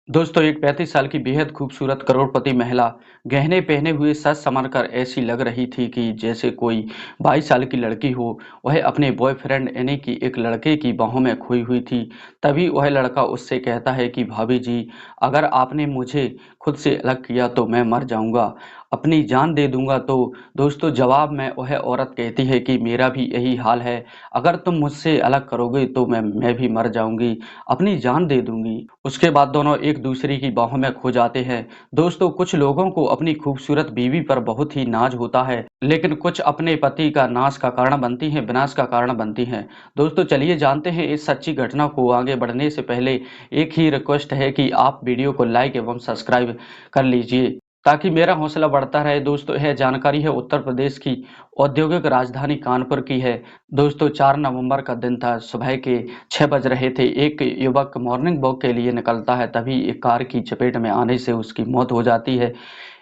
दोस्तों, एक 35 साल की बेहद खूबसूरत करोड़पति महिला गहने पहने हुए सज संवर कर ऐसी लग रही थी कि जैसे कोई 22 साल की लड़की हो। वह अपने बॉयफ्रेंड यानी कि एक लड़के की बाहों में खोई हुई थी। तभी वह लड़का उससे कहता है कि भाभी जी, अगर आपने मुझे खुद से अलग किया तो मैं मर जाऊंगा, अपनी जान दे दूंगा। तो दोस्तों, जवाब में वह औरत कहती है कि मेरा भी यही हाल है, अगर तुम मुझसे अलग करोगे तो मैं भी मर जाऊंगी, अपनी जान दे दूंगी। उसके बाद दोनों एक दूसरे की बाहों में खो जाते हैं। दोस्तों, कुछ लोगों को अपनी खूबसूरत बीवी पर बहुत ही नाज होता है, लेकिन कुछ अपने पति का नाश का कारण बनती हैं, विनाश का कारण बनती हैं। दोस्तों, चलिए जानते हैं इस सच्ची घटना को। आगे बढ़ने से पहले एक ही रिक्वेस्ट है कि आप वीडियो को लाइक एवं सब्सक्राइब कर लीजिए ताकि मेरा हौसला बढ़ता रहे। दोस्तों, यह जानकारी है उत्तर प्रदेश की औद्योगिक राजधानी कानपुर की है। दोस्तों, 4 नवंबर का दिन था। सुबह के 6 बज रहे थे। एक युवक मॉर्निंग वॉक के लिए निकलता है, तभी एक कार की चपेट में आने से उसकी मौत हो जाती है।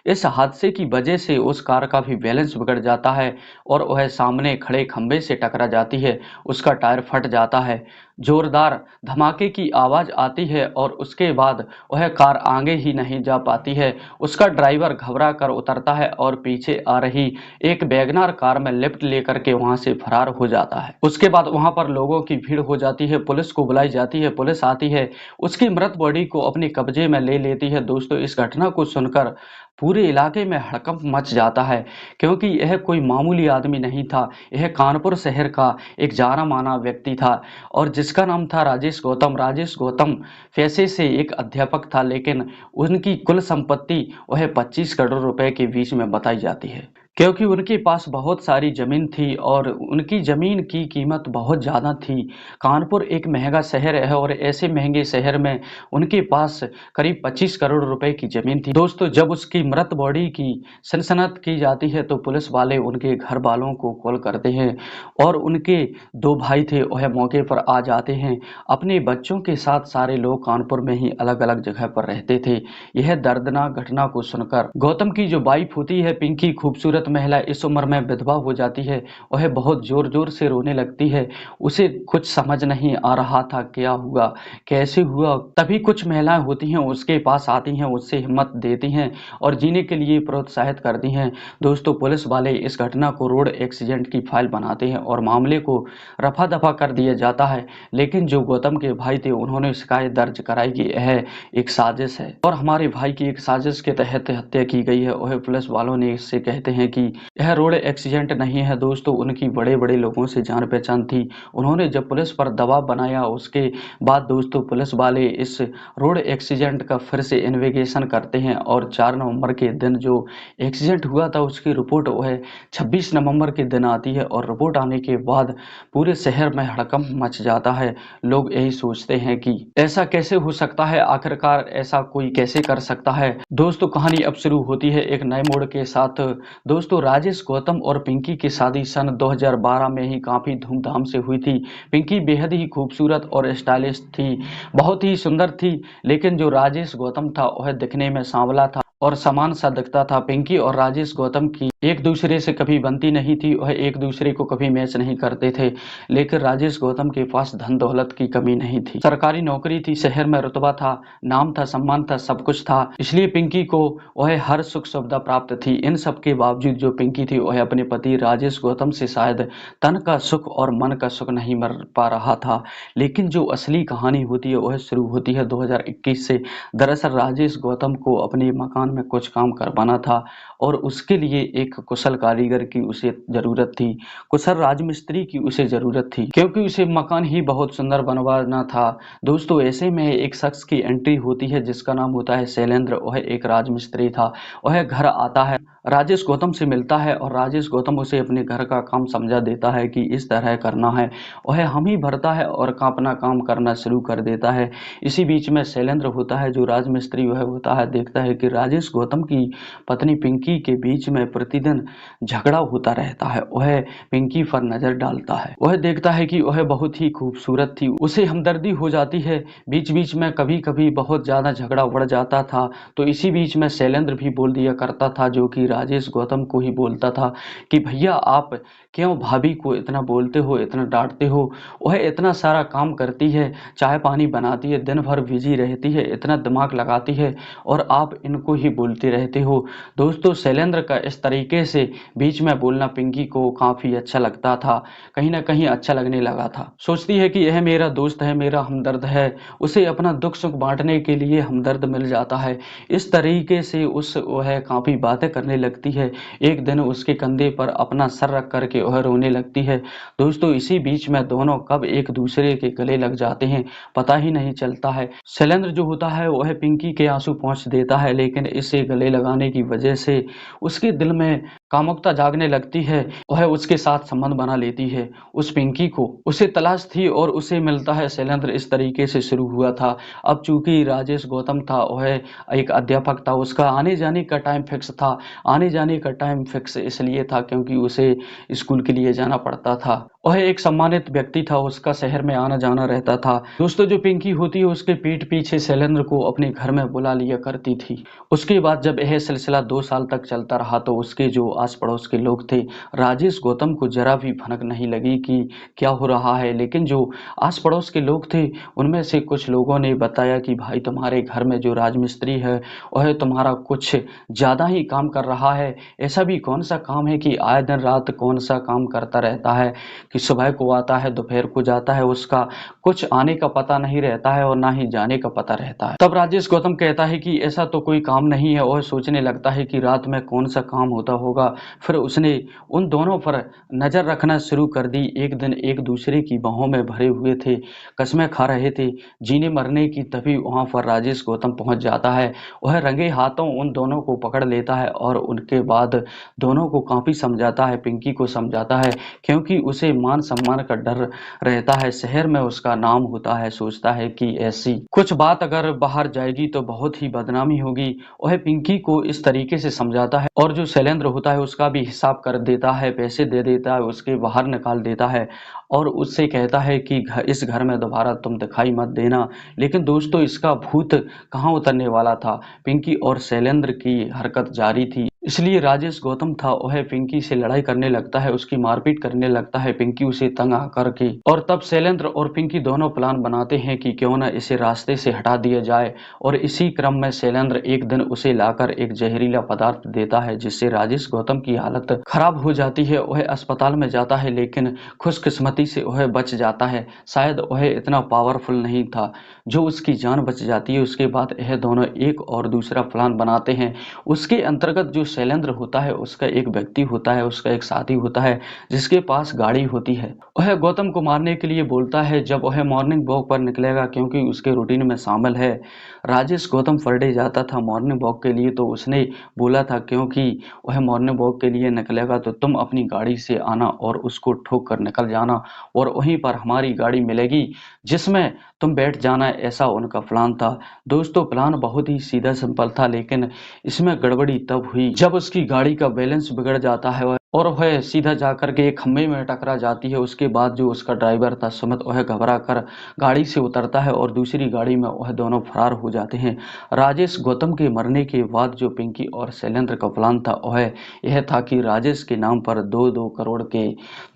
इस हादसे की वजह से उस कार का भी बैलेंस बिगड़ जाता है और वह सामने खड़े खंभे से टकरा जाती है। उसका टायर फट जाता है। जोरदार धमाके की आवाज आती है और उसके बाद वह कार आगे ही नहीं जा पाती है। उसका ड्राइवर घबरा कर उतरता है और पीछे आ रही एक वैगनआर कार में लिफ्ट लेकर के वहां से फरार हो जाता है। उसके बाद वहां पर लोगों की भीड़ हो जाती है, पुलिस को बुलाई जाती है, पुलिस आती है, उसकी मृत बॉडी को अपने कब्जे में ले लेती है। दोस्तों, इस घटना को सुनकर पूरे इलाके में हड़कंप मच जाता है, क्योंकि यह कोई मामूली आदमी नहीं था। यह कानपुर शहर का एक जाना माना व्यक्ति था और जिसका नाम था राजेश गौतम। राजेश गौतम पेशे से एक अध्यापक था, लेकिन उनकी कुल संपत्ति वह 25 करोड़ रुपए के बीच में बताई जाती है, क्योंकि उनके पास बहुत सारी जमीन थी और उनकी जमीन की कीमत बहुत ज़्यादा थी। कानपुर एक महंगा शहर है और ऐसे महंगे शहर में उनके पास करीब 25 करोड़ रुपए की जमीन थी। दोस्तों, जब उसकी मृत बॉडी की सनसनाहट की जाती है तो पुलिस वाले उनके घर वालों को कॉल करते हैं और उनके 2 भाई थे, वह मौके पर आ जाते हैं। अपने बच्चों के साथ सारे लोग कानपुर में ही अलग अलग जगह पर रहते थे। यह दर्दनाक घटना को सुनकर गौतम की जो वाइफ होती है पिंकी, खूबसूरत महिला, इस उम्र में विधवा हो जाती है। वह बहुत जोर जोर से रोने लगती है। उसे कुछ समझ नहीं आ रहा था क्या हुआ, कैसे हुआ। तभी कुछ महिलाएं होती हैं उसके पास आती हैं, उससे हिम्मत देती हैं और जीने के लिए प्रोत्साहित करती हैं। दोस्तों, पुलिस वाले इस घटना को रोड एक्सीडेंट की फाइल बनाते हैं और मामले को रफा दफा कर दिया जाता है। लेकिन जो गौतम के भाई थे उन्होंने शिकायत दर्ज कराई कि यह एक साजिश है और हमारे भाई की एक साजिश के तहत हत्या की गई है। वह पुलिस वालों ने इससे कहते हैं कि यह रोड एक्सीडेंट नहीं है। दोस्तों, उनकी बड़े बड़े लोगों से जान पहचान थी। उन्होंने जब पुलिस पर दबाव बनाया उसके बाद दोस्तों पुलिस वाले इस रोड एक्सीडेंट का फिर से इन्वेस्टिगेशन करते हैं और 4 नवंबर के दिन जो एक्सीडेंट हुआ था उसकी रिपोर्ट वह 26 नवंबर के दिन आती है और रिपोर्ट आने के बाद पूरे शहर में हड़कंप मच जाता है। लोग यही सोचते हैं कि ऐसा कैसे हो सकता है, आखिरकार ऐसा कोई कैसे कर सकता है। दोस्तों, कहानी अब शुरू होती है एक नए मोड़ के साथ। दोस्तों, राजेश गौतम और पिंकी की शादी सन 2012 में ही काफी धूमधाम से हुई थी। पिंकी बेहद ही खूबसूरत और स्टाइलिश थी, बहुत ही सुंदर थी, लेकिन जो राजेश गौतम था वह दिखने में सांवला था और समान सा दिखता था। पिंकी और राजेश गौतम की एक दूसरे से कभी बनती नहीं थी, वह एक दूसरे को कभी मैच नहीं करते थे। लेकिन राजेश गौतम के पास धन दौलत की कमी नहीं थी, सरकारी नौकरी थी, शहर में रुतबा था, नाम था, सम्मान था, सब कुछ था, इसलिए पिंकी को वह हर सुख सुविधा प्राप्त थी। इन सब के बावजूद जो पिंकी थी वह अपने पति राजेश गौतम से शायद तन का सुख और मन का सुख नहीं मिल पा रहा था। लेकिन जो असली कहानी होती है वह शुरू होती है 2021 से। दरअसल राजेश गौतम को अपने मकान में कुछ काम करवाना था और उसके लिए एक कुशल कारीगर की उसे जरूरत थी, कुशल राजमिस्त्री की उसे जरूरत थी, क्योंकि उसे मकान ही बहुत सुंदर बनवाना था। दोस्तों, ऐसे में एक शख्स की एंट्री होती है जिसका नाम होता है शैलेंद्र। वह एक राजमिस्त्री था। वह घर आता है, राजेश गौतम से मिलता है और राजेश गौतम उसे अपने घर का काम समझा देता है कि इस तरह करना है। वह हम ही भरता है और अपना काम करना शुरू कर देता है। इसी बीच में शैलेंद्र होता है जो राजमिस्त्री, वह होता है, देखता है कि राजेश गौतम की पत्नी पिंकी के बीच में प्रतिदिन झगड़ा होता रहता है। वह पिंकी पर नजर डालता है, वह देखता है कि वह बहुत ही खूबसूरत थी, उसे हमदर्दी हो जाती है। बीच बीच में कभी-कभी बहुत ज्यादा झगड़ा बढ़ जाता था, तो इसी बीच में शैलेंद्र भी बोल दिया करता था, जो कि राजेश गौतम को ही बोलता था कि भैया आप क्यों भाभी को इतना बोलते हो, इतना डाँटते हो? वह इतना सारा काम करती है, चाय-पानी बनाती है, दिन भर बिज़ी रहती है, इतना दिमाग लगाती है और आप इनको ही बोलते रहते हो। दोस्तों शैलेंद्र का इस तरीके से बीच में बोलना पिंकी को काफ़ी अच्छा लगता था, कहीं न कहीं अच्छा लगने लगा था। सोचती है कि यह मेरा दोस्त है, मेरा हमदर्द है, उसे अपना दुःख-सुख बाँटने के लिए हमदर्द मिल जाता है। इस तरीके से वह काफ़ी बातें करने लगती है। एक दिन उसके कंधे पर अपना सर रख कर के वह रोने लगती है। दोस्तों इसी बीच में दोनों कब एक दूसरे के गले लग जाते हैं, पता ही नहीं चलता है। शैलेंद्र जो होता है वह पिंकी के आँसू पोंछ देता है, लेकिन इसे गले लगाने की वजह से उसके दिल में कामुकता जागने लगती है। वह उसके साथ संबंध बना लेती है। उस पिंकी को उसे तलाश थी और उसे मिलता है शैलेंद्र। इस तरीके से शुरू हुआ था। अब चूँकि राजेश गौतम था वह एक अध्यापक था, उसका आने-जाने का टाइम फिक्स था। आने-जाने का टाइम फिक्स इसलिए था क्योंकि उसे स्कूल के लिए जाना पड़ता था। वह एक सम्मानित व्यक्ति था, उसका शहर में आना-जाना रहता था। दोस्तों जो पिंकी होती है उसके पीठ पीछे शैलेंद्र को अपने घर में बुला लिया करती थी। उसके बाद जब यह सिलसिला 2 साल तक चलता रहा तो उसके जो आस-पड़ोस के लोग थे, राजेश गौतम को ज़रा भी भनक नहीं लगी कि क्या हो रहा है। लेकिन जो आस-पड़ोस के लोग थे, उनमें से कुछ लोगों ने बताया कि भाई तुम्हारे घर में जो राजमिस्त्री है, वह तुम्हारा कुछ ज़्यादा ही काम कर रहा है। ऐसा भी कौन-सा काम है कि आए दिन रात कौन-सा काम करता रहता है कि सुबह को आता है, दोपहर को जाता है, उसका कुछ आने का पता नहीं रहता है और ना ही जाने का पता रहता है। तब राजेश गौतम कहता है कि ऐसा तो कोई काम नहीं है और सोचने लगता है कि रात में कौन-सा काम होता होगा। फिर उसने उन दोनों पर नज़र रखना शुरू कर दी। एक दिन एक दूसरे की बाहों में भरे हुए थे, कस्में खा रहे थे, जीने मरने की, तभी वहाँ पर राजेश गौतम पहुँच जाता है। वह रंगे हाथों उन दोनों को पकड़ लेता है और उनके बाद दोनों को काफ़ी समझाता है, पिंकी को समझाता है क्योंकि उसे मान-सम्मान का डर रहता है। शहर में उसका नाम होता है, सोचता है कि ऐसी कुछ बात अगर बाहर जाएगी तो बहुत ही बदनामी होगी। वह पिंकी को इस तरीके से समझाता है और जो शैलेंद्र होता है उसका भी हिसाब कर देता है, पैसे दे देता है, उसके बाहर निकाल देता है और उससे कहता है कि इस घर में दोबारा तुम दिखाई मत देना। लेकिन दोस्तों इसका भूत कहाँ उतरने वाला था। पिंकी और शैलेंद्र की हरकत जारी थी। इसलिए राजेश गौतम था वह पिंकी से लड़ाई करने लगता है, उसकी मारपीट करने लगता है, पिंकी उसे तंग आकर के। और तब शैलेंद्र और पिंकी दोनों प्लान बनाते हैं कि क्यों ना इसे रास्ते से हटा दिया जाए और इसी क्रम में शैलेंद्र एक दिन उसे लाकर एक जहरीला पदार्थ देता है जिससे राजेश गौतम की हालत खराब हो जाती है। वह अस्पताल में जाता है लेकिन खुशकिस्मती से वह बच जाता है। शायद वह इतना पावरफुल नहीं था जो उसकी जान बच जाती है। उसके बाद यह दोनों एक और दूसरा प्लान बनाते हैं। उसके अंतर्गत जो शैलेंद्र होता है उसका एक व्यक्ति होता है, उसका एक साथी होता है जिसके पास गाड़ी होती है। वह गौतम को मारने के लिए बोलता है जब वह मॉर्निंग वॉक पर निकलेगा क्योंकि उसके रूटीन में शामिल है। राजेश गौतम पर डे जाता था मॉर्निंग वॉक के लिए तो उसने बोला था क्योंकि वह मॉर्निंग वॉक के लिए निकलेगा तो तुम अपनी गाड़ी से आना और उसको ठोक कर निकल जाना और वहीं पर हमारी गाड़ी मिलेगी जिसमें तुम बैठ जाना, ऐसा उनका प्लान था। दोस्तों प्लान बहुत ही सीधा सिंपल था लेकिन इसमें गड़बड़ी तब हुई जब उसकी गाड़ी का बैलेंस बिगड़ जाता है और वह सीधा जाकर के एक खंभे में टकरा जाती है। उसके बाद जो उसका ड्राइवर था सुमित वह घबरा कर गाड़ी से उतरता है और दूसरी गाड़ी में वह दोनों फरार हो जाते हैं। राजेश गौतम के मरने के बाद जो पिंकी और शैलेंद्र का प्लान था वह यह था कि राजेश के नाम पर 2-2 करोड़ के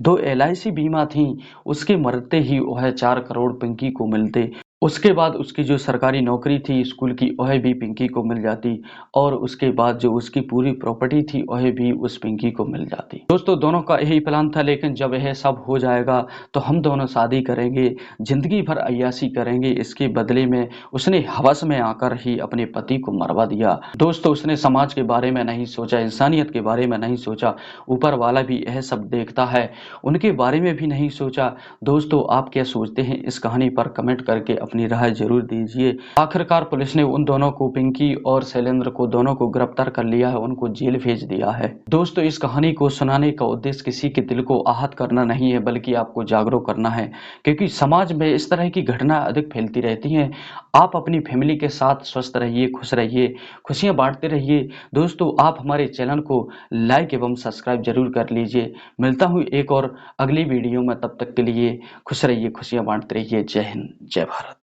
2 LIC बीमा थी, उसके मरते ही वह 4 करोड़ पिंकी को मिलते। उसके बाद उसकी जो सरकारी नौकरी थी स्कूल की वह भी पिंकी को मिल जाती और उसके बाद जो उसकी पूरी प्रॉपर्टी थी वह भी उस पिंकी को मिल जाती। दोस्तों दोनों का यही प्लान था लेकिन जब यह सब हो जाएगा तो हम दोनों शादी करेंगे, जिंदगी भर अय्याशी करेंगे। इसके बदले में उसने हवस में आकर ही अपने पति को मरवा दिया। दोस्तों उसने समाज के बारे में नहीं सोचा, इंसानियत के बारे में नहीं सोचा, ऊपर वाला भी यह सब देखता है उनके बारे में भी नहीं सोचा। दोस्तों आप क्या सोचते हैं इस कहानी पर कमेंट करके अपनी राय जरूर दीजिए। आखिरकार पुलिस ने उन दोनों को, पिंकी और शैलेंद्र को, दोनों को गिरफ्तार कर लिया है, उनको जेल भेज दिया है। दोस्तों इस कहानी को सुनाने का उद्देश्य किसी के दिल को आहत करना नहीं है बल्कि आपको जागरूक करना है क्योंकि समाज में इस तरह की घटना अधिक फैलती रहती हैं। आप अपनी फैमिली के साथ स्वस्थ रहिए, खुश रहिए, खुशियां बांटते रहिए। दोस्तों आप हमारे चैनल को लाइक एवं सब्सक्राइब जरूर कर लीजिए। मिलता हूँ एक और अगली वीडियो में, तब तक के लिए खुश रहिए, खुशियां बांटते रहिए। जय हिंद, जय भारत।